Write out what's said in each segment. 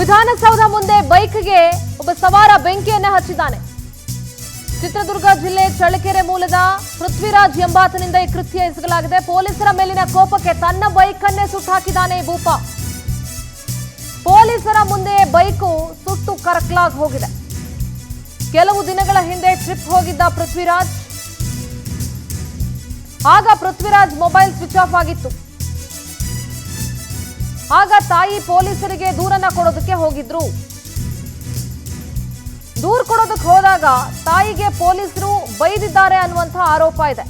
ವಿಧಾನಸೌಧ ಮುಂದೆ ಬೈಕ್ಗೆ ಒಬ್ಬ ಸವಾರ ಬೆಂಕಿಯನ್ನ ಹಚ್ಚಿದ್ದಾನೆ. ಚಿತ್ರದುರ್ಗ ಜಿಲ್ಲೆ ಚಳ್ಳಕೆರೆ ಮೂಲದ ಪೃಥ್ವಿರಾಜ್ ಎಂಬಾತನಿಂದ ಈ ಕೃತ್ಯ ಎಸಗಲಾಗಿದೆ. ಪೊಲೀಸರ ಮೇಲಿನ ಕೋಪಕ್ಕೆ ತನ್ನ ಬೈಕ್ ಅನ್ನೇ ಸುಟ್ಟು ಹಾಕಿದ್ದಾನೆ ಭೂಪ. ಪೊಲೀಸರ ಮುಂದೆ ಬೈಕು ಸುಟ್ಟು ಕರಕಲಾಗಿ ಹೋಗಿದೆ. ಕೆಲವು ದಿನಗಳ ಹಿಂದೆ ಟ್ರಿಪ್ ಹೋಗಿದ್ದ ಪೃಥ್ವಿರಾಜ್. ಆಗ ಪೃಥ್ವಿರಾಜ್ ಮೊಬೈಲ್ ಸ್ವಿಚ್ ಆಫ್ ಆಗಿತ್ತು. ಆಗ ತಾಯಿ ಪೊಲೀಸರಿಗೆ ದೂರನ್ನ ಕೊಡೋದಕ್ಕೆ ಹೋಗಿದ್ರು. ದೂರು ಕೊಡೋದಕ್ಕೆ ಹೋದಾಗ ತಾಯಿಗೆ ಪೊಲೀಸರು ಬೈದಿದ್ದಾರೆ ಅನ್ನುವಂತಹ ಆರೋಪ ಇದೆ.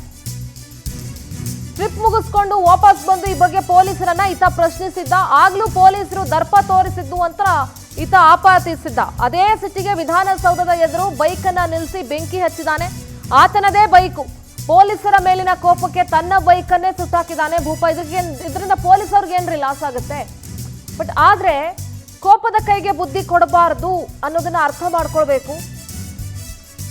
ಟ್ರಿಪ್ ಮುಗಿಸ್ಕೊಂಡು ವಾಪಸ್ ಬಂದು ಈ ಬಗ್ಗೆ ಪೊಲೀಸರನ್ನ ಈತ ಪ್ರಶ್ನಿಸಿದ್ದ. ಆಗ್ಲೂ ಪೊಲೀಸರು ದರ್ಪ ತೋರಿಸಿದ್ದು ಅಂತ ಈತ ಆಪಾದಿಸಿದ್ದ. ಅದೇ ಸಿಟ್ಟಿಗೆ ವಿಧಾನಸೌಧದ ಎದುರು ಬೈಕ್ ಅನ್ನ ನಿಲ್ಲಿಸಿ ಬೆಂಕಿ ಹಚ್ಚಿದ್ದಾನೆ. ಆತನದೇ ಬೈಕು. ಪೊಲೀಸರ ಮೇಲಿನ ಕೋಪಕ್ಕೆ ತನ್ನ ಬೈಕ್ ಅನ್ನೇ ಸುಟ್ಟಾಕಿದ್ದಾನೆ ಭೂಪ. ಇದರಿಂದ ಪೊಲೀಸರಿಗೆ ಏನ್ರಿ ಲಾಸ್ ಆಗುತ್ತೆ? ಬಟ್ ಆದ್ರೆ ಕೋಪದ ಕೈಗೆ ಬುದ್ಧಿ ಕೊಡಬಾರದು ಅನ್ನೋದನ್ನ ಅರ್ಥ ಮಾಡ್ಕೊಳ್ಬೇಕು.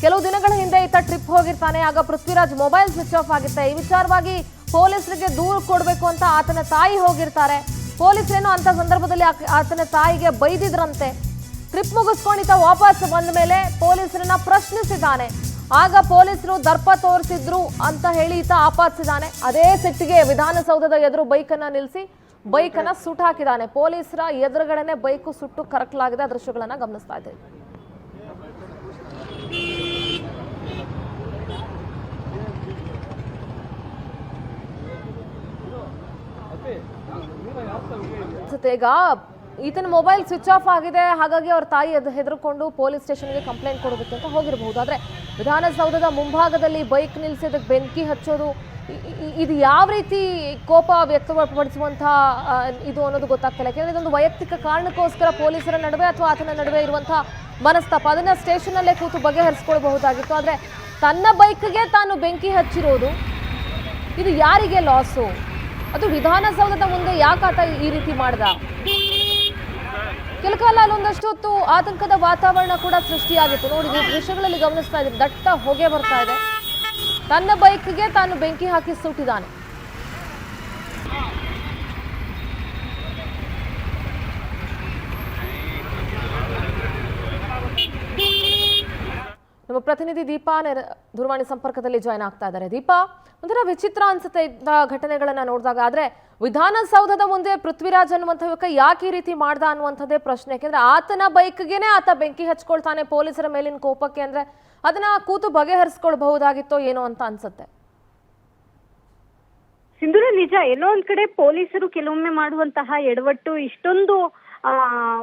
ಕೆಲವು ದಿನಗಳ ಹಿಂದೆ ಈತ ಟ್ರಿಪ್ ಹೋಗಿರ್ತಾನೆ. ಆಗ ಪೃಥ್ವಿರಾಜ್ ಮೊಬೈಲ್ ಸ್ವಿಚ್ ಆಫ್ ಆಗುತ್ತೆ. ಈ ವಿಚಾರವಾಗಿ ಪೊಲೀಸರಿಗೆ ದೂರು ಕೊಡಬೇಕು ಅಂತ ಆತನ ತಾಯಿ ಹೋಗಿರ್ತಾರೆ. ಪೊಲೀಸರೇನೋ ಅಂತ ಸಂದರ್ಭದಲ್ಲಿ ಆತನ ತಾಯಿಗೆ ಬೈದಿದ್ರಂತೆ. ಟ್ರಿಪ್ ಮುಗಿಸ್ಕೊಂಡು ಈತ ವಾಪಸ್ ಬಂದ ಮೇಲೆ ಪೊಲೀಸರನ್ನ ಪ್ರಶ್ನಿಸಿದ್ದಾನೆ. ಆಗ ಪೊಲೀಸರು ದರ್ಪ ತೋರಿಸಿದ್ರು ಅಂತ ಹೇಳಿ ಈತ ಆಪಾದಿಸಿದ್ದಾನೆ. ಅದೇ ಸಿಟ್ಟಿಗೆ ವಿಧಾನಸೌಧದ ಎದುರು ಬೈಕನ್ನ ನಿಲ್ಲಿಸಿ ಬೈಕನ್ನ ಸುಟ್ಟು ಹಾಕಿದ್ದಾನೆ. ಪೊಲೀಸರ ಎದುರುಗಡೆನೆ ಬೈಕು ಸುಟ್ಟು ಕರಕಲಾಗಿದೆ. ದೃಶ್ಯಗಳನ್ನ ಗಮನಿಸ್ತಾ ಇದ್ದೇವೆ. ಈಗ ಈತನ ಮೊಬೈಲ್ ಸ್ವಿಚ್ ಆಫ್ ಆಗಿದೆ. ಹಾಗಾಗಿ ಅವ್ರ ತಾಯಿ ಹೆದರ್ಕೊಂಡು ಪೊಲೀಸ್ ಸ್ಟೇಷನ್ಗೆ ಕಂಪ್ಲೇಂಟ್ ಕೊಡೋದಕ್ಕೆ ಅಂತ ಹೋಗಿರಬಹುದು. ಆದರೆ ವಿಧಾನಸೌಧದ ಮುಂಭಾಗದಲ್ಲಿ ಬೈಕ್ ನಿಲ್ಲಿಸೋದಕ್ಕೆ ಬೆಂಕಿ ಹಚ್ಚೋದು, ಇದು ಯಾವ ರೀತಿ ಕೋಪ ವ್ಯಕ್ತಪಡಿಸುವಂತಹ ಇದು ಅನ್ನೋದು ಗೊತ್ತಾಗ್ತಿಲ್ಲ. ಯಾಕೆಂದ್ರೆ ಇದೊಂದು ವೈಯಕ್ತಿಕ ಕಾರಣಕ್ಕೋಸ್ಕರ ಪೊಲೀಸರ ನಡುವೆ ಅಥವಾ ಆತನ ನಡುವೆ ಇರುವಂತಹ ಮನಸ್ತಾಪ, ಅದನ್ನ ಸ್ಟೇಷನಲ್ಲೇ ಕೂತು ಬಗೆಹರಿಸ್ಕೊಳ್ಬಹುದಾಗಿತ್ತು. ಆದರೆ ತನ್ನ ಬೈಕ್ಗೆ ತಾನು ಬೆಂಕಿ ಹಚ್ಚಿರೋದು, ಇದು ಯಾರಿಗೆ ಲಾಸು? ಅದು ವಿಧಾನಸೌಧದ ಮುಂದೆ ಯಾಕಾತ ಈ ರೀತಿ ಮಾಡ್ದ? ಕೆಲ ಕಾಲ ಅಲ್ಲೊಂದಷ್ಟು ಹೊತ್ತು ಆತಂಕದ ವಾತಾವರಣ ಕೂಡ ಸೃಷ್ಟಿಯಾಗಿತ್ತು. ನೋಡಿ, ದೃಶ್ಯಗಳಲ್ಲಿ ಗಮನಿಸ್ತಾ ಇದ್ದೀವಿ, ದಟ್ಟ ಹೊಗೆ ಬರ್ತಾ ಇದೆ. ತನ್ನ ಬೈಕ್ಗೆ ತಾನು ಬೆಂಕಿ ಹಾಕಿ ಸುಟ್ಟಿದ್ದಾನೆ. ನಮ್ಮ ಪ್ರತಿನಿಧಿ ದೀಪಾ ದೂರವಾಣಿ ಸಂಪರ್ಕದಲ್ಲಿ ಜಾಯ್ನ್ ಆಗ್ತಾ ಇದ್ದಾರೆ. ದೀಪಾ, ಒಂಥರ ವಿಚಿತ್ರ ಅನ್ಸುತ್ತೆ ಇಂಥ ಘಟನೆಗಳನ್ನ ನೋಡಿದಾಗ. ಆದ್ರೆ ವಿಧಾನಸೌಧದ ಮುಂದೆ ಪೃಥ್ವಿರಾಜ್ ಅನ್ನುವಂಥ ಯುವಕ ಯಾಕೆ ಈ ರೀತಿ ಮಾಡ್ದ ಅನ್ನುವಂಥದ್ದೇ ಪ್ರಶ್ನೆ. ಯಾಕೆಂದ್ರೆ ಆತನ ಬೈಕ್ಗೆನೆ ಆತ ಬೆಂಕಿ ಹಚ್ಕೊಳ್ತಾನೆ ಪೊಲೀಸರ ಮೇಲಿನ ಕೋಪಕ್ಕೆ. ಅಂದ್ರೆ ಅದನ್ನ ಕೂತು ಬಗೆಹರಿಸ್ಕೊಳ್ಬಹುದಾಗಿತ್ತೋ ಏನೋ ಅಂತ ಅನ್ಸುತ್ತೆ. ಸಿಂಧೂರ, ನಿಜ. ಎಲ್ಲೋ ಒಂದ್ ಕಡೆ ಪೊಲೀಸರು ಕೆಲವೊಮ್ಮೆ ಮಾಡುವಂತಹ ಎಡವಟ್ಟು ಇಷ್ಟೊಂದು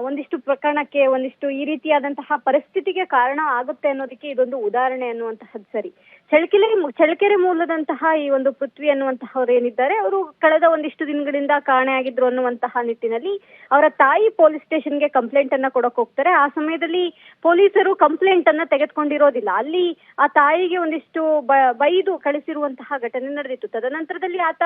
ಒಂದಿಷ್ಟು ಪ್ರಕರಣಕ್ಕೆ, ಒಂದಿಷ್ಟು ಈ ರೀತಿಯಾದಂತಹ ಪರಿಸ್ಥಿತಿಗೆ ಕಾರಣ ಆಗುತ್ತೆ ಅನ್ನೋದಕ್ಕೆ ಇದೊಂದು ಉದಾಹರಣೆ ಅನ್ನುವಂತಹದ್ದು ಸರಿ. ಚಳ್ಳಕೆರೆ ಮೂಲದಂತಹ ಈ ಒಂದು ಪೃಥ್ವಿ ಅನ್ನುವಂತಹವ್ರು ಏನಿದ್ದಾರೆ, ಅವರು ಕಳೆದ ಒಂದಿಷ್ಟು ದಿನಗಳಿಂದ ಕಾಣೆಯಾಗಿದ್ರು ಅನ್ನುವಂತಹ ನಿಟ್ಟಿನಲ್ಲಿ ಅವರ ತಾಯಿ ಪೊಲೀಸ್ ಸ್ಟೇಷನ್ಗೆ ಕಂಪ್ಲೇಂಟ್ ಅನ್ನ ಕೊಡಕ್ ಹೋಗ್ತಾರೆ. ಆ ಸಮಯದಲ್ಲಿ ಪೊಲೀಸರು ಕಂಪ್ಲೇಂಟ್ ಅನ್ನ ತೆಗೆದುಕೊಂಡಿರೋದಿಲ್ಲ. ಅಲ್ಲಿ ಆ ತಾಯಿಗೆ ಒಂದಿಷ್ಟು ಬೈದು ಕಳಿಸಿರುವಂತಹ ಘಟನೆ ನಡೆದಿತ್ತು. ತದನಂತರದಲ್ಲಿ ಆತ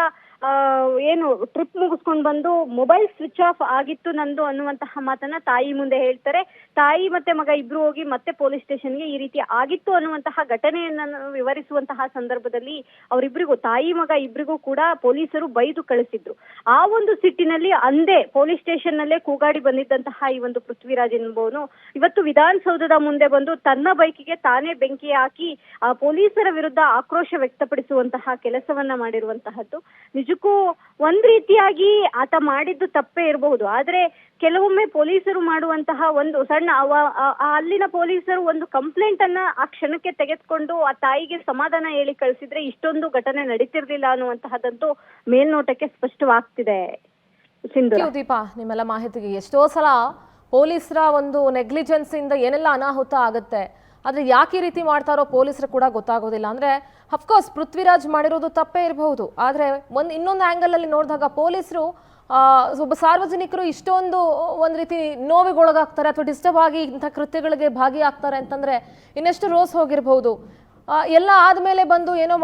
ಏನು ಟ್ರಿಪ್ ಮುಗಿಸ್ಕೊಂಡು ಬಂದು ಮೊಬೈಲ್ ಸ್ವಿಚ್ ಆಫ್ ಆಗಿತ್ತು ನಂದು ಅನ್ನುವಂತಹ ಮಾತನ್ನ ತಾಯಿ ಮುಂದೆ ಹೇಳ್ತಾರೆ. ತಾಯಿ ಮತ್ತೆ ಮಗ ಇಬ್ರು ಹೋಗಿ ಮತ್ತೆ ಪೊಲೀಸ್ ಸ್ಟೇಷನ್ಗೆ ಈ ರೀತಿ ಆಗಿತ್ತು ಅನ್ನುವಂತಹ ಘಟನೆಯನ್ನ ವಿವರಿಸುವಂತಹ ಸಂದರ್ಭದಲ್ಲಿ ಅವರಿಬ್ಬರಿಗೂ, ತಾಯಿ ಮಗ ಇಬ್ಬರಿಗೂ ಕೂಡ ಪೊಲೀಸರು ಬೈದು ಕಳಿಸಿದ್ರು. ಆ ಒಂದು ಸಿಟ್ಟಿನಲ್ಲಿ ಅಂದೇ ಪೊಲೀಸ್ ಸ್ಟೇಷನ್ ನಲ್ಲೇ ಕೂಗಾಡಿ ಬಂದಿದ್ದಂತಹ ಈ ಒಂದು ಪೃಥ್ವಿರಾಜ್ ಎಂಬುವನು ಇವತ್ತು ವಿಧಾನಸೌಧದ ಮುಂದೆ ಬಂದು ತನ್ನ ಬೈಕಿಗೆ ತಾನೇ ಬೆಂಕಿ ಹಾಕಿ ಆ ಪೊಲೀಸರ ವಿರುದ್ಧ ಆಕ್ರೋಶ ವ್ಯಕ್ತಪಡಿಸುವಂತಹ ಕೆಲಸವನ್ನ ಮಾಡಿರುವಂತಹದ್ದು. ನಿಜಕ್ಕೂ ಒಂದ್ ರೀತಿಯಾಗಿ ಆತ ಮಾಡಿದ್ದು ತಪ್ಪೇ ಇರಬಹುದು. ಆದ್ರೆ ಕೆಲವೊಮ್ಮೆ ಪೊಲೀಸರು ಮಾಡುವಂತಹ ಒಂದು ಸಣ್ಣ ಅಲ್ಲಿನ ಪೊಲೀಸರು ಒಂದು ಕಂಪ್ಲೇಂಟ್ ಅನ್ನ ಆ ಕ್ಷಣಕ್ಕೆ ತೆಗೆದುಕೊಂಡು ಆ ತಾಯಿಗೆ ಸಮಾಧಾನ ಹೇಳಿ ಕಳಿಸಿದ್ರೆ ಇಷ್ಟೊಂದು ಘಟನೆ ನಡೀತಿರ್ಲಿಲ್ಲ ಅನ್ನುವಂತಹದ್ದಂತೂ ಮೇಲ್ನೋಟಕ್ಕೆ ಸ್ಪಷ್ಟವಾಗ್ತಿದೆ. ದೀಪಾ, ನಿಮ್ಮೆಲ್ಲ ಮಾಹಿತಿಗೆ ಎಷ್ಟೋ ಸಲ ಪೊಲೀಸರ ಒಂದು ನೆಗ್ಲಿಜೆನ್ಸ್ ಇಂದ ಏನೆಲ್ಲ ಅನಾಹುತ ಆಗುತ್ತೆ. ಆದ್ರೆ ಯಾಕೆ ಈ ರೀತಿ ಮಾಡ್ತಾರೋ ಪೊಲೀಸರು ಕೂಡ ಗೊತ್ತಾಗೋದಿಲ್ಲ. ಅಂದ್ರೆ ಅಫ್ಕೋರ್ಸ್ ಪೃಥ್ವಿರಾಜ್ ಮಾಡಿರೋದು ತಪ್ಪೇ ಇರಬಹುದು. ಆದ್ರೆ ಇನ್ನೊಂದು ಆಂಗಲ್ ಅಲ್ಲಿ ನೋಡಿದಾಗ ಪೊಲೀಸರು ಒಬ್ಬ ಸಾರ್ವಜನಿಕರು ಇಷ್ಟೊಂದು ಒಂದ್ ರೀತಿ ನೋವಿಗೊಳಗಾಗ್ತಾರೆ ಅಥವಾ ಡಿಸ್ಟರ್ಬ್ ಆಗಿ ಇಂಥ ಕೃತ್ಯಗಳಿಗೆ ಭಾಗಿಯಾಗ್ತಾರೆ ಅಂತಂದ್ರೆ ಇನ್ನೆಷ್ಟು ರೋಸ್ ಹೋಗಿರ್ಬಹುದು. ಎಲ್ಲ ಆದ್ಮೇಲೆ ಬಂದು ಏನೋ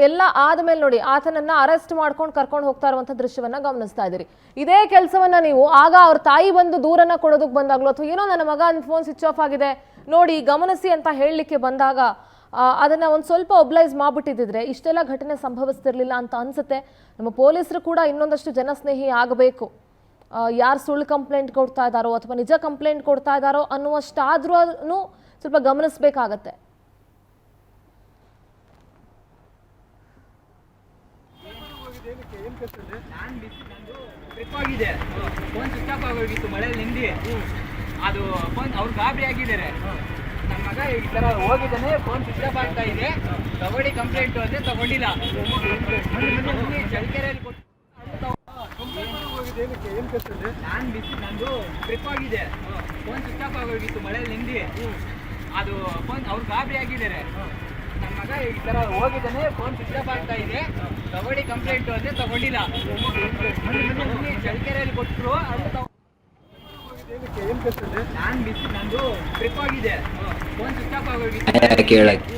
ಎಲ್ಲ ಆದ್ಮೇಲೆ ನೋಡಿ ಆತನನ್ನ ಅರೆಸ್ಟ್ ಮಾಡ್ಕೊಂಡು ಕರ್ಕೊಂಡು ಹೋಗ್ತಾ ಇರುವಂತ ದೃಶ್ಯವನ್ನ ಗಮನಿಸ್ತಾ ಇದ್ದೀರಿ. ಇದೇ ಕೆಲಸವನ್ನ ನೀವು ಆಗ ಅವ್ರ ತಾಯಿ ಬಂದು ದೂರನ್ನ ಕೊಡೋದಕ್ಕೆ ಬಂದಾಗ್ಲೂ ಅಥವಾ ಏನೋ ನನ್ನ ಮಗ ಫೋನ್ ಸ್ವಿಚ್ ಆಫ್ ಆಗಿದೆ ನೋಡಿ ಗಮನಿಸಿ ಅಂತ ಹೇಳಲಿಕ್ಕೆ ಬಂದಾಗ ಅದನ್ನ ಒಂದು ಸ್ವಲ್ಪ ಒಬ್ಲೈಸ್ ಮಾಡ್ಬಿಟ್ಟಿದ್ರೆ ಇಷ್ಟೆಲ್ಲ ಘಟನೆ ಸಂಭವಿಸ್ತಿರ್ಲಿಲ್ಲ ಅಂತ ಅನ್ಸುತ್ತೆ. ನಮ್ಮ ಪೊಲೀಸರು ಕೂಡ ಇನ್ನೊಂದಷ್ಟು ಜನಸ್ನೇಹಿ ಆಗಬೇಕು. ಯಾರು ಸುಳ್ಳು ಕಂಪ್ಲೇಂಟ್ ಕೊಡ್ತಾ ಇದ್ದಾರೋ ಅಥವಾ ನಿಜ ಕಂಪ್ಲೇಂಟ್ ಕೊಡ್ತಾ ಇದ್ದಾರೋ ಅನ್ನುವಷ್ಟಾದ್ರೂ ಸ್ವಲ್ಪ ಗಮನಿಸಬೇಕಾಗತ್ತೆ. ಫೋನ್ ಸ್ವಿಚ್ ಆಫ್ ಆಗೋಗಿತ್ತು ಮಳೆಯಲ್ಲಿ ನಿಂದಿ. ಅದು ಫೋನ್ ಅವ್ರು ಗಾಬರಿ ಆಗಿದ್ದಾರೆ. ನನ್ನ ಮಗ ಈ ಥರ ಹೋಗಿದ್ದಾನೆ, ಫೋನ್ ಸ್ವಿಚ್ ಆಫ್ ಆಗ್ತಾ ಇದೆ, ತಗೊಳ್ಳಿ ಕಂಪ್ಲೇಂಟು ಅಂದರೆ ತಗೊಂಡಿಲ್ಲ. ಚಳ್ಳಕೆರೆಯಲ್ಲಿ ಕೊಟ್ಟು ನಂದು ಟ್ರಿಪ್ ಆಗಿದೆ. ಫೋನ್ ಸ್ವಿಚ್ ಆಫ್ ಆಗೋಗಿತ್ತು ಮಳೆಯಲ್ಲಿ ನಿಂದಿ. ಅದು ಫೋನ್ ಅವ್ರು ಗಾಬರಿ ಆಗಿದ್ದಾರೆ. ನನ್ನ ಮಗ ಈ ಥರ ಹೋಗಿದ್ದಾನೆ, ಫೋನ್ ಸ್ವಿಚ್ ಆಫ್ ಆಗ್ತಾ ಇದೆ, ತಗೊಳ್ಳಿ ಕಂಪ್ಲೇಂಟು ಅಂದರೆ ತಗೊಂಡಿಲ್ಲ. ಚಳ್ಳಕೆರೆಯಲ್ಲಿ ಕೊಟ್ಟರು. ನಂದು ಟ್ರಿಪ್ ಆಗಿದೆ. ಫೋನ್ ಸ್ವಿಚ್ ಆಫ್ ಆಗೋಗಿತ್ತು. ಕೇಳಕ್ಕೆ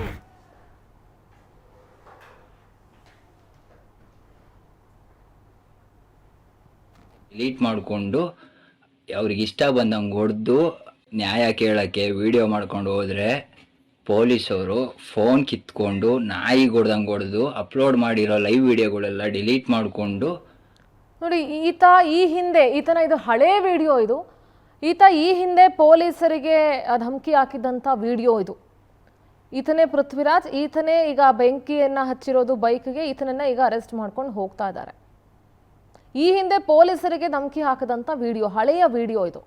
ಡಿಲೀಟ್ ಮಾಡಿಕೊಂಡು ಅವ್ರಿಗೆ ಇಷ್ಟ ಬಂದಂಗೆ ಹೊಡೆದು ನ್ಯಾಯ ಕೇಳೋಕ್ಕೆ ವಿಡಿಯೋ ಮಾಡ್ಕೊಂಡು ಹೋದರೆ ಪೊಲೀಸವರು ಫೋನ್ ಕಿತ್ಕೊಂಡು ನಾಯಿಗೆ ಹೊಡೆದಂಗೆ ಹೊಡೆದು ಅಪ್ಲೋಡ್ ಮಾಡಿರೋ ಲೈವ್ ವಿಡಿಯೋಗಳೆಲ್ಲ ಡಿಲೀಟ್ ಮಾಡಿಕೊಂಡು ನೋಡಿ, ಈತನ ಇದು ಹಳೇ ವಿಡಿಯೋ. ಈತ ಈ ಹಿಂದೆ ಪೊಲೀಸರಿಗೆ ಧಮಕಿ ಹಾಕಿದಂಥ ವಿಡಿಯೋ ಇದು. ಈತನೇ ಪೃಥ್ವಿರಾಜ್. ಈತನೇ ಈಗ ಬೆಂಕಿಯನ್ನು ಹಚ್ಚಿರೋದು ಬೈಕ್ಗೆ. ಈತನನ್ನ ಈಗ ಅರೆಸ್ಟ್ ಮಾಡ್ಕೊಂಡು ಹೋಗ್ತಾ ಇದ್ದಾರೆ. ಈ ಹಿಂದೆ ಪೊಲೀಸರಿಗೆ ಧಮಕಿ ಹಾಕದಂಥ ವಿಡಿಯೋ, ಹಳೆಯ ವಿಡಿಯೋ ಇದು.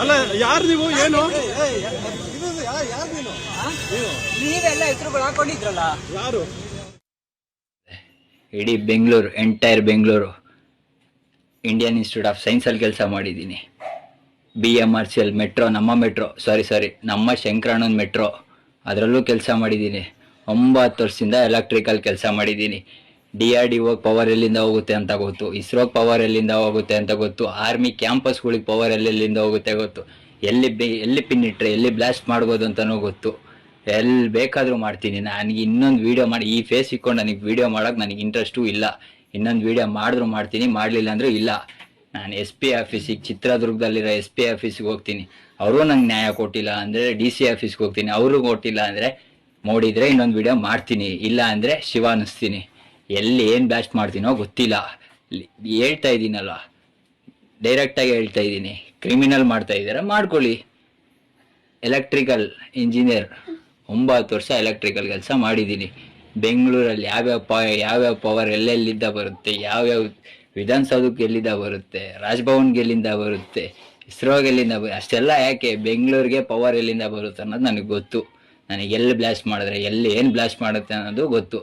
ಅಲ್ಲ, ಯಾರು ನೀವು? ಏನು ನೀವೆಲ್ಲ ಹೆಸರುಗಳು ಹಾಕೊಂಡಿದ್ರಲ್ಲ? ಯಾರು? ಇಡೀ Bengaluru, entire Bengaluru Indian institute of ಸೈನ್ಸಲ್ಲಿ ಕೆಲಸ ಮಾಡಿದ್ದೀನಿ. BMRCL ಮೆಟ್ರೋ, ನಮ್ಮ ಶಂಕರಣ್ಣನ ಮೆಟ್ರೋ, ಅದರಲ್ಲೂ ಕೆಲಸ ಮಾಡಿದ್ದೀನಿ. 9 ವರ್ಷದಿಂದ ಎಲೆಕ್ಟ್ರಿಕಲ್ ಕೆಲಸ ಮಾಡಿದ್ದೀನಿ. DRDO ಪವರ್ ಎಲ್ಲಿಂದ ಹೋಗುತ್ತೆ ಅಂತ ಗೊತ್ತು, ಇಸ್ರೋಗೆ ಪವರ್ ಎಲ್ಲಿಂದ ಹೋಗುತ್ತೆ ಅಂತ ಗೊತ್ತು, ಆರ್ಮಿ ಕ್ಯಾಂಪಸ್ಗಳಿಗೆ ಪವರ್ ಎಲ್ಲಿಂದ ಹೋಗುತ್ತೆ ಗೊತ್ತು, ಎಲ್ಲಿ ಪಿನ್ ಇಟ್ಟರೆ ಎಲ್ಲಿ ಬ್ಲಾಸ್ಟ್ ಮಾಡ್ಬೋದು ಅಂತಲೂ ಗೊತ್ತು. ಎಲ್ಲಿ ಬೇಕಾದರೂ ಮಾಡ್ತೀನಿ. ನನಗೆ ಇನ್ನೊಂದು ವೀಡಿಯೋ ಮಾಡಿ, ಈ ಫೇಸ್ ಇಟ್ಕೊಂಡು ನನಗೆ ವೀಡಿಯೋ ಮಾಡೋಕ್ಕೆ ನನಗೆ ಇಂಟ್ರೆಸ್ಟು ಇಲ್ಲ. ಇನ್ನೊಂದು ವೀಡಿಯೋ ಮಾಡಿದ್ರು ಮಾಡ್ತೀನಿ, ಮಾಡಲಿಲ್ಲ ಅಂದರೂ ಇಲ್ಲ. ನಾನು SP ಆಫೀಸಿಗೆ, ಚಿತ್ರದುರ್ಗದಲ್ಲಿರೋ SP ಆಫೀಸಿಗೆ ಹೋಗ್ತೀನಿ. ಅವರು ನಂಗೆ ನ್ಯಾಯ ಕೊಟ್ಟಿಲ್ಲ ಅಂದರೆ DC ಆಫೀಸ್ಗೆ ಹೋಗ್ತೀನಿ. ಅವರು ಕೊಟ್ಟಿಲ್ಲ ಅಂದರೆ ನೋಡಿದರೆ ಇನ್ನೊಂದು ವೀಡಿಯೋ ಮಾಡ್ತೀನಿ, ಇಲ್ಲ ಅಂದರೆ ಶಿವ ಅನ್ನಿಸ್ತೀನಿ. ಎಲ್ಲಿ ಏನು ಬ್ಲಾಸ್ಟ್ ಮಾಡ್ತೀನೋ ಗೊತ್ತಿಲ್ಲ. ಹೇಳ್ತಾ ಇದ್ದೀನಲ್ಲ, ಡೈರೆಕ್ಟಾಗಿ ಹೇಳ್ತಾ ಇದ್ದೀನಿ. ಕ್ರಿಮಿನಲ್ ಮಾಡ್ತಾ ಇದ್ದೀರಾ ಮಾಡ್ಕೊಳ್ಳಿ. ಎಲೆಕ್ಟ್ರಿಕಲ್ ಇಂಜಿನಿಯರ್ 9 ವರ್ಷ ಎಲೆಕ್ಟ್ರಿಕಲ್ ಕೆಲಸ ಮಾಡಿದ್ದೀನಿ. ಬೆಂಗಳೂರಲ್ಲಿ ಯಾವ್ಯಾವ ಪವರ್ ಎಲ್ಲೆಲ್ಲಿಂದ ಬರುತ್ತೆ, ಯಾವ್ಯಾವ ವಿಧಾನಸೌಧಕ್ಕೆ ಎಲ್ಲಿಂದ ಬರುತ್ತೆ, ರಾಜ್ಭವನ್ಗೆ ಎಲ್ಲಿಂದ ಬರುತ್ತೆ, ಇಸ್ರೋಗೆ ಎಲ್ಲಿಂದ ಅಷ್ಟೆಲ್ಲ ಯಾಕೆ ಬೆಂಗಳೂರಿಗೆ ಪವರ್ ಎಲ್ಲಿಂದ ಬರುತ್ತೆ ಅನ್ನೋದು ನನಗೆ ಗೊತ್ತು. ನನಗೆ ಎಲ್ಲಿ ಬ್ಲಾಸ್ಟ್ ಮಾಡಿದ್ರೆ ಏನು ಬ್ಲಾಸ್ಟ್ ಮಾಡುತ್ತೆ ಅನ್ನೋದು ಗೊತ್ತು.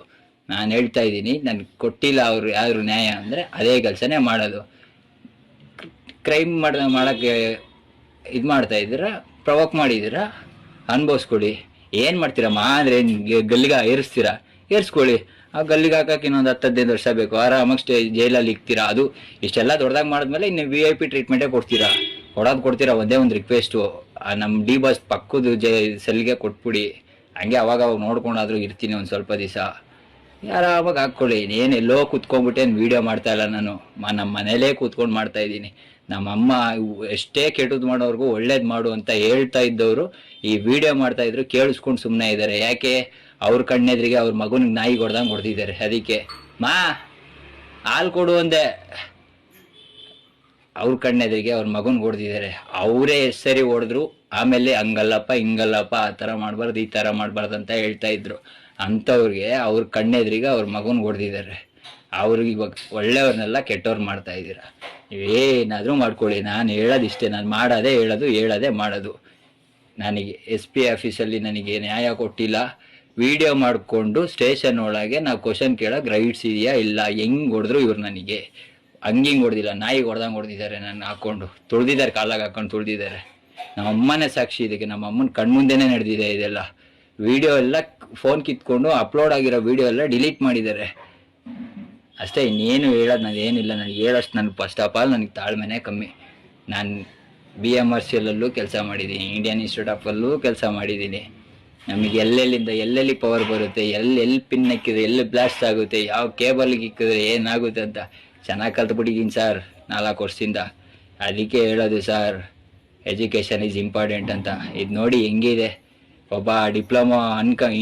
ನಾನು ಹೇಳ್ತಾ ಇದ್ದೀನಿ, ನನಗೆ ಕೊಟ್ಟಿಲ್ಲ ಅವರು ಯಾರು ನ್ಯಾಯ ಅಂದರೆ ಅದೇ ಕೆಲಸನೇ ಮಾಡೋದು. ಕ್ರೈಮ್ ಮಾಡೋಕ್ಕೆ ಇದು ಮಾಡ್ತಾ ಇದ್ದೀರಾ, ಪ್ರವೋಕ್ ಮಾಡಿದ್ದೀರಾ, ಅನುಭವಿಸ್ಕೊಡಿ. ಏನು ಮಾಡ್ತೀರಮ್ಮ ಅಂದರೆ ಗಲ್ಲಿಗೆ ಏರಿಸ್ಕೊಳ್ಳಿ. ಆ ಗಲ್ಲಿಗೆ ಹಾಕಕ್ಕೆ ಇನ್ನೊಂದು 10-15 ವರ್ಷ ಬೇಕು. ಆರಾಮಾಗಿ ಜೈಲಲ್ಲಿ ಇಕ್ತೀರಾ. ಅದು ಇಷ್ಟೆಲ್ಲ ದೊಡ್ಡದಾಗಿ ಮಾಡಿದ್ಮೇಲೆ ಇನ್ನು VIP ಟ್ರೀಟ್ಮೆಂಟೇ ಕೊಡ್ತೀರಾ. ಒಂದೇ ಒಂದು ರಿಕ್ವೆಸ್ಟು, ನಮ್ಮ D ಬಸ್ ಪಕ್ಕದ ಸೆಲ್ಗೆ ಕೊಟ್ಬಿಡಿ. ಹಂಗೆ ಅವಾಗ ನೋಡ್ಕೊಂಡಾದ್ರೂ ಇರ್ತೀನಿ ಒಂದು ಸ್ವಲ್ಪ ದಿವಸ. ಆರಾಮಾಗ ಹಾಕ್ಕೊಳ್ಳಿ. ಏನೆಲ್ಲೋ ಕೂತ್ಕೊಂಡ್ಬಿಟ್ಟೇನು ವೀಡಿಯೋ ಮಾಡ್ತಾ ಇಲ್ಲ ನಾನು, ನಮ್ಮ ಮನೇಲೇ ಕೂತ್ಕೊಂಡು ಮಾಡ್ತಾ ಇದ್ದೀನಿ. ನಮ್ಮಮ್ಮ ಎಷ್ಟೇ ಕೆಟ್ಟದ್ದು ಮಾಡೋರ್ಗೂ ಒಳ್ಳೇದು ಮಾಡು ಅಂತ ಹೇಳ್ತಾ ಇದ್ದವರು ಈ ವಿಡಿಯೋ ಮಾಡ್ತಾ ಇದ್ರು, ಕೇಳಿಸ್ಕೊಂಡು ಸುಮ್ಮನೆ ಇದ್ದಾರೆ. ಯಾಕೆ? ಅವ್ರ ಕಣ್ಣೆದ್ರಿಗೆ ಅವ್ರ ಮಗನಿಗೆ ನಾಯಿ ಹೊಡೆದಂಗೆ ಹೊಡೆದಿದ್ದಾರೆ. ಅದಕ್ಕೆ ಹಾಲು ಕೊಡು ಅಂದೆ, ಅವ್ರ ಕಣ್ಣೆದ್ರಿಗೆ ಅವ್ರ ಮಗನಿಗೆ ಹೊಡೆದಿದ್ದಾರೆ. ಅವರೇ ಎಷ್ಟು ಸರಿ ಹೊಡೆದ್ರು, ಆಮೇಲೆ ಹಂಗಲ್ಲಪ್ಪ ಹಿಂಗಲ್ಲಪ್ಪ, ಆ ಥರ ಮಾಡಬಾರ್ದು ಈ ಥರ ಮಾಡಬಾರ್ದು ಅಂತ ಹೇಳ್ತಾ ಇದ್ರು. ಅಂಥವ್ರಿಗೆ ಅವ್ರ ಕಣ್ಣೆದ್ರಿಗೆ ಅವ್ರ ಮಗನಿಗೆ ಹೊಡೆದಿದ್ದಾರೆ. ಅವ್ರಿಗೆ ಇವಾಗ ಒಳ್ಳೆಯವ್ರನ್ನೆಲ್ಲ ಕೆಟ್ಟವ್ರು ಮಾಡ್ತಾ ಇದ್ದೀರಾ. ಏನಾದರೂ ಮಾಡ್ಕೊಳ್ಳಿ. ನಾನು ಹೇಳೋದಿಷ್ಟೇ, ನಾನು ಹೇಳೋದೇ ಮಾಡೋದು. ನನಗೆ SP ಆಫೀಸಲ್ಲಿ ನನಗೆ ನ್ಯಾಯ ಕೊಟ್ಟಿಲ್ಲ. ವಿಡಿಯೋ ಮಾಡಿಕೊಂಡು ಸ್ಟೇಷನ್ ಒಳಗೆ ನಾವು ಕ್ವಶನ್ ಕೇಳೋಕೆ ರೈಟ್ಸ್ ಇದೆಯಾ ಇಲ್ಲ, ಹೆಂಗೆ ಹೊಡೆದ್ರು ಇವ್ರು ನನಗೆ ಹಂಗಿಂಗೆ ಹೊಡೆದಿಲ್ಲ, ನಾಯಿಗೆ ಹೊಡೆದಂಗೆ ಹೊಡೆದಿದ್ದಾರೆ. ನನ್ನ ಹಾಕ್ಕೊಂಡು ತುಳಿದಿದ್ದಾರೆ, ಕಾಲಾಗ ಹಾಕೊಂಡು ತುಳಿದಿದ್ದಾರೆ. ನಮ್ಮ ಅಮ್ಮನೇ ಸಾಕ್ಷಿ ಇದಕ್ಕೆ. ನಮ್ಮ ಅಮ್ಮನ ಕಣ್ಮುಂದೆನೇ ನಡೆದಿದೆ ಇದೆಲ್ಲ. ವಿಡಿಯೋ ಎಲ್ಲ ಫೋನ್ ಕಿತ್ಕೊಂಡು ಅಪ್ಲೋಡ್ ಆಗಿರೋ ವಿಡಿಯೋ ಎಲ್ಲ ಡಿಲೀಟ್ ಮಾಡಿದ್ದಾರೆ ಅಷ್ಟೇ. ಇನ್ನೇನು ಹೇಳೋದು ನಾನು ಏನಿಲ್ಲ. ನನಗೆ ಹೇಳೋಷ್ಟು ನನಗೆ ಫಸ್ಟ್ ಆಫ್ ಆಲ್ ನನಗೆ ತಾಳ್ಮೆನೇ ಕಮ್ಮಿ. ನಾನು BMRCLಲ್ಲೂ ಕೆಲಸ ಮಾಡಿದ್ದೀನಿ, ಇಂಡಿಯನ್ ಇನ್ಸ್ಟಿಟ್ಯೂಟ್ ಆಫಲ್ಲೂ ಕೆಲಸ ಮಾಡಿದ್ದೀನಿ. ನಮಗೆ ಎಲ್ಲೆಲ್ಲಿ ಪವರ್ ಬರುತ್ತೆ, ಎಲ್ಲಿ ಪಿನ್ ಹಾಕಿದ್ರೆ ಎಲ್ಲಿ ಬ್ಲಾಸ್ಟ್ ಆಗುತ್ತೆ, ಯಾವ ಕೇಬಲ್ಗೆ ಇಕ್ಕಿದ್ರೆ ಏನಾಗುತ್ತೆ ಅಂತ ಚೆನ್ನಾಗಿ ಕಲ್ತ್ಬಿಟ್ಟಿದ್ದೀನಿ ಸರ್ 4 ವರ್ಷದಿಂದ. ಅದಕ್ಕೆ ಹೇಳೋದು ಸರ್, ಎಜುಕೇಷನ್ ಈಸ್ ಇಂಪಾರ್ಟೆಂಟ್ ಅಂತ. ಇದು ನೋಡಿ ಹೆಂಗಿದೆ, ಒಬ್ಬ ಡಿಪ್ಲೊಮಾ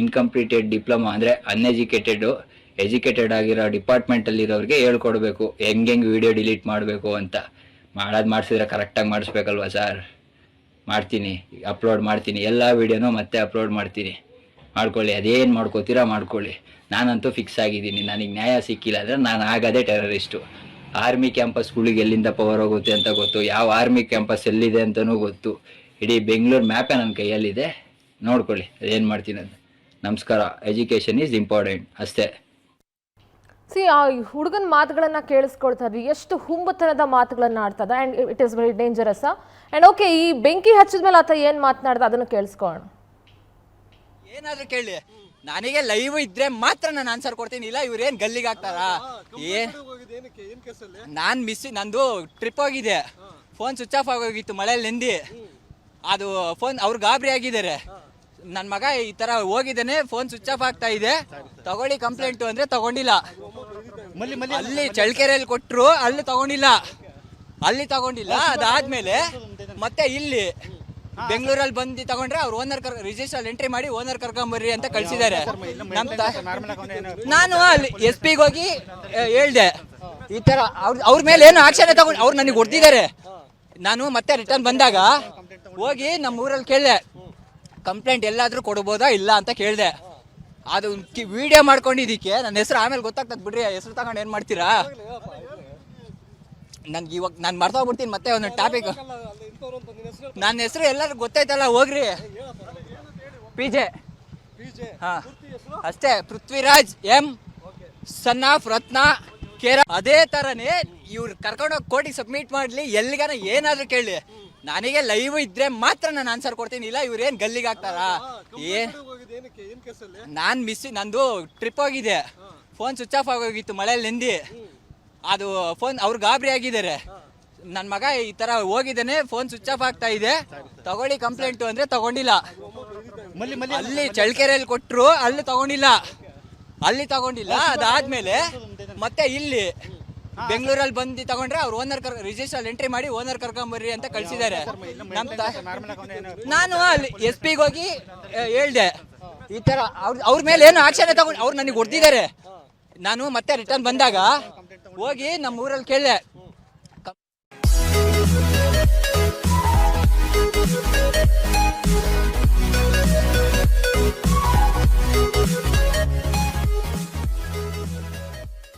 ಇನ್ಕಂಪ್ಲೀಟೆಡ್ ಡಿಪ್ಲೊಮಾ ಅಂದರೆ ಅನ್ಎಜುಕೇಟೆಡು, ಎಜುಕೇಟೆಡ್ ಆಗಿರೋ ಡಿಪಾರ್ಟ್ಮೆಂಟಲ್ಲಿರೋರಿಗೆ ಹೇಳ್ಕೊಡ್ಬೇಕು ಹೆಂಗೆ ವೀಡಿಯೋ ಡಿಲೀಟ್ ಮಾಡಬೇಕು ಅಂತ. ಮಾಡಿಸಿದ್ರೆ ಕರೆಕ್ಟಾಗಿ ಮಾಡಿಸ್ಬೇಕಲ್ವ ಸರ್. ಮಾಡ್ತೀನಿ, ಅಪ್ಲೋಡ್ ಮಾಡ್ತೀನಿ, ಎಲ್ಲ ವೀಡಿಯೋನೂ ಮತ್ತೆ ಅಪ್ಲೋಡ್ ಮಾಡ್ತೀನಿ. ಮಾಡ್ಕೊಳ್ಳಿ, ಅದೇನು ಮಾಡ್ಕೋತೀರಾ ಮಾಡ್ಕೊಳ್ಳಿ. ನಾನಂತೂ ಫಿಕ್ಸ್ ಆಗಿದ್ದೀನಿ, ನನಗೆ ನ್ಯಾಯ ಸಿಕ್ಕಿಲ್ಲ ಅಂದರೆ ನಾನು ಆಗೋದೇ ಟೆರರಿಸ್ಟು. ಆರ್ಮಿ ಕ್ಯಾಂಪಸ್ಗಳಿಗೆ ಎಲ್ಲಿಂದ ಪವರ್ ಹೋಗುತ್ತೆ ಅಂತ ಗೊತ್ತು, ಯಾವ ಆರ್ಮಿ ಕ್ಯಾಂಪಸ್ ಎಲ್ಲಿದೆ ಅಂತಲೂ ಗೊತ್ತು. ಇಡೀ ಬೆಂಗಳೂರು ಮ್ಯಾಪೇ ನನ್ನ ಕೈಯಲ್ಲಿದೆ, ನೋಡ್ಕೊಳ್ಳಿ ಅದೇನು ಮಾಡ್ತೀನಿ ಅಂತ. ನಮಸ್ಕಾರ. ಎಜುಕೇಷನ್ ಈಸ್ ಇಂಪಾರ್ಟೆಂಟ್ ಅಷ್ಟೇ. ಆ ಹುಡುಗನ ಮಾತುಗಳನ್ನ ಕೇಳಿಸ್ಕೊಳ್ತಾರೆ, ಎಷ್ಟು ಹುಂಬತನದ ಮಾತುಗಳನ್ನ ಆಡ್ತದ, and it is very dangerous. And okay, ಈ ಬೆಂಕಿ ಹಚ್ಚಿದ ಮೇಲೆ ಆತ ಏನು ಮಾತನಾಡ್ದ ಅದನ್ನು ಕೇಳಿಸ್ಕೊಳ್ಳೋಣ. ಏನಾದ್ರೂ ಕೇಳಿ, ನನಗೆ ಲೈವ್ ಇದ್ರೆ ಮಾತ್ರ ನಾನು ಆನ್ಸರ್ ಕೊಡ್ತೀನಿ, ಇಲ್ಲ ಇವ್ರೇನ್ ಗಲ್ಲಿಗೆ ಹಾಕ್ತಾರಾ? ನಂದು ಟ್ರಿಪ್ ಹೋಗಿದೆ, ಫೋನ್ ಸ್ವಿಚ್ ಆಫ್ ಆಗೋಗಿತ್ತು ಮಳೆಯಲ್ಲಿ ನೆಂದಿ. ಅದು ಫೋನ್ ಅವ್ರು ಗಾಬರಿ ಆಗಿದ್ದಾರೆ. ನನ್ನ ಮಗ ಈ ತರ ಹೋಗಿದ್ದಾನೆ, ಫೋನ್ ಸ್ವಿಚ್ ಆಫ್ ಆಗ್ತಾ ಇದೆ, ತಗೊಳ್ಳಿ ಕಂಪ್ಲೇಂಟ್ ಅಂದ್ರೆ ತಗೊಂಡಿಲ್ಲ. ಅಲ್ಲಿ ಚಳ್ಳಕೆರೆಯಲ್ಲಿ ಕೊಟ್ಟರು, ಅಲ್ಲಿ ತಗೊಂಡಿಲ್ಲ. ಅದಾದ್ಮೇಲೆ ಮತ್ತೆ ಇಲ್ಲಿ ಬೆಂಗಳೂರಲ್ಲಿ ಬಂದು ತಗೊಂಡ್ರೆ ಅವ್ರು ಓನರ್ ರಿಜಿಸ್ಟರ್ ಎಂಟ್ರಿ ಮಾಡಿ ಓನರ್ ಕರ್ಕೊಂಬರ್ರಿ ಅಂತ ಕಳ್ಸಿದ್ದಾರೆ. ನಾನು ಅಲ್ಲಿ SP ಗೆ ಹೋಗಿ ಹೇಳ್ದೆ, ಈ ತರ ಅವ್ರ ಮೇಲೆ ಏನು ಆಕ್ಷನ್ ತಗೊಂಡು ಅವ್ರು ನನಗೆ ಹೊಡೆದಿದ್ದಾರೆ. ನಾನು ಮತ್ತೆ ರಿಟರ್ನ್ ಬಂದಾಗ ಹೋಗಿ ನಮ್ಮ ಊರಲ್ಲಿ ಕೇಳಿದೆ, ಕಂಪ್ಲೇಂಟ್ ಎಲ್ಲಾದ್ರೂ ಕೊಡ್ಬೋದಾ ಇಲ್ಲ ಅಂತ ಕೇಳಿದೆ. ಅದು ವಿಡಿಯೋ ಮಾಡ್ಕೊಂಡಿದ್ದಕ್ಕೆ ನನ್ನ ಹೆಸರು ಆಮೇಲೆ ಗೊತ್ತಾಗ್ತದೆ ಬಿಡ್ರಿ, ಹೆಸರು ತಗೊಂಡು ಏನು ಮಾಡ್ತೀರಾ? ನನ್ಗೆ ಇವಾಗ ನಾನು ಮರ್ತೋಗ್ಬಿಡ್ತೀನಿ ಮತ್ತೆ ಒಂದು ಟಾಪಿಕ್. ನನ್ನ ಹೆಸರು ಎಲ್ಲರಿಗೂ ಗೊತ್ತಾಯ್ತಲ್ಲ, ಹೋಗ್ರಿ. PJ. ಹಾಂ ಅಷ್ಟೇ, ಪೃಥ್ವಿರಾಜ್ M, ಸನ್ ಆಫ್ ರತ್ನ ಕೇರ. ಅದೇ ಥರನೇ ಇವ್ರು ಕರ್ಕೊಂಡೋಗಿ ಕೋರ್ಟಿಗೆ ಸಬ್ಮಿಟ್ ಮಾಡಲಿ, ಎಲ್ಲಿಗಾನ ಏನಾದರೂ ಕೇಳಿ, ನನಗೆ ಲೈವ್ ಇದ್ರೆ ಮಾತ್ರ ನಾನು ಆನ್ಸರ್ ಕೊಡ್ತೀನಿ, ಇಲ್ಲ ಇವ್ರೇನು ಗಲ್ಲಿಗೆ ಹಾಕ್ತಾರಾ? ನಂದು ಟ್ರಿಪ್ ಹೋಗಿದೆ, ಫೋನ್ ಸ್ವಿಚ್ ಆಫ್ ಆಗೋಗಿತ್ತು ಮಳೆಯಲ್ಲಿ ನೆಂದಿ. ಅದು ಫೋನ್ ಅವ್ರು ಗಾಬರಿ ಆಗಿದ್ದಾರೆ. ನನ್ನ ಮಗ ಈ ತರ ಹೋಗಿದ್ದಾನೆ, ಫೋನ್ ಸ್ವಿಚ್ ಆಫ್ ಆಗ್ತಾ ಇದೆ, ತಗೊಳ್ಳಿ ಕಂಪ್ಲೇಂಟ್ ಅಂದ್ರೆ ತಗೊಂಡಿಲ್ಲ. ಅಲ್ಲಿ ಚಳ್ಳಕೆರೆಯಲ್ಲಿ ಕೊಟ್ಟರು, ಅಲ್ಲಿ ತಗೊಂಡಿಲ್ಲ. ಅದಾದ್ಮೇಲೆ ಮತ್ತೆ ಇಲ್ಲಿ ಬೆಂಗಳೂರಲ್ಲಿ ಬಂದು ತಗೊಂಡ್ರೆ ಅವ್ರು ಓನರ್ ರಿಜಿಸ್ಟರ್ ಎಂಟ್ರಿ ಮಾಡಿ ಓನರ್ ಕರ್ಕೊಂಬರ್ರಿ ಅಂತ ಕಳ್ಸಿದ್ದಾರೆ. ನಾನು ಅಲ್ಲಿ SP ಗೆ ಹೋಗಿ ಹೇಳ್ದೆ, ಈ ತರ ಅವ್ರ ಮೇಲೆ ಏನು ಆಕ್ಷನ್ ತಗೊಂಡು ಅವ್ರು ನನಗೆ ಹೊಡೆದಿದ್ದಾರೆ. ನಾನು ಮತ್ತೆ ರಿಟರ್ನ್ ಬಂದಾಗ ಹೋಗಿ ನಮ್ಮ ಊರಲ್ಲಿ ಕೇಳಿದೆ,